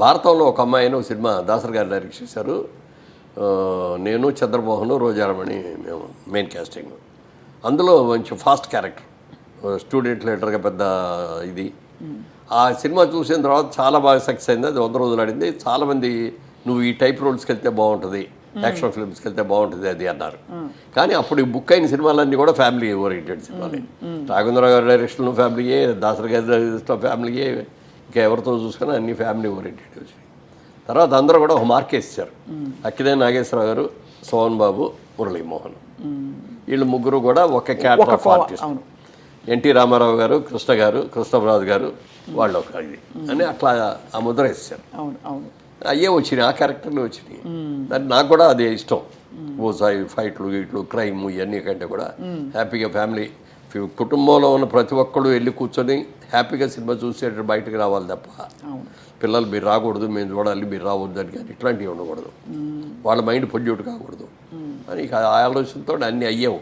భారతంలో ఒక అమ్మాయిని ఒక సినిమా దాసరి గారు డైరెక్ట్ చేశారు. నేను చంద్రమోహన్ రోజారమణి మేము మెయిన్ క్యాస్టింగ్. అందులో మంచి ఫాస్ట్ క్యారెక్టర్, స్టూడెంట్ లీడర్గా పెద్ద ఇది. ఆ సినిమా చూసిన తర్వాత చాలా బాగా సక్సెస్ అయింది. అది 100 రోజులు ఆడింది. చాలామంది నువ్వు ఈ టైప్ రోల్స్కి వెళ్తే బాగుంటుంది, యాక్షన్ ఫిల్మ్స్కి వెళ్తే బాగుంటుంది అది అన్నారు. కానీ అప్పుడు ఈ బుక్ అయిన సినిమాలన్నీ కూడా ఫ్యామిలీ ఓరియంటెడ్ సినిమాలే. రాఘవేంద్ర గారి డైరెక్షన్లో ఫ్యామిలీయే, దాసరి గారి డైరెక్షన్లో ఫ్యామిలీయే, ఇంకా ఎవరితో చూసుకున్నా అన్ని ఫ్యామిలీ ఓరియంటెడ్ వచ్చినాయి. తర్వాత అందరూ కూడా ఒక మార్కేస్తారు. అక్కినేని నాగేశ్వరరావు గారు, సోహన్ బాబు, మురళీమోహన్, వీళ్ళు ముగ్గురు కూడా ఒక character of artist. NT Rama Rao గారు, కృష్ణ గారు, కృష్ణరాజు గారు వాళ్ళు ఒక ఇది అని అట్లా ఆ ముద్ర వేస్తారు. అయ్యే వచ్చినాయి, ఆ క్యారెక్టర్లు వచ్చినాయి. దాన్ని నాకు కూడా అదే ఇష్టం. ఓసాయి ఫైట్లు గీట్లు క్రైమ్ ఇవన్నీ కంటే కూడా హ్యాపీగా ఫ్యామిలీ కుటుంబంలో ఉన్న ప్రతి ఒక్కళ్ళు వెళ్ళి కూర్చొని హ్యాపీగా సినిమా చూసేటట్టు బయటకు రావాలి తప్ప పిల్లలు మీరు రాకూడదు, మేము చూడాలి, మీరు రావద్దు అని కానీ ఇట్లాంటివి ఉండకూడదు. వాళ్ళ మైండ్ పొల్యూట్ కాకూడదు అని ఆ ఆలోచనతో అన్నీ అయ్యావు.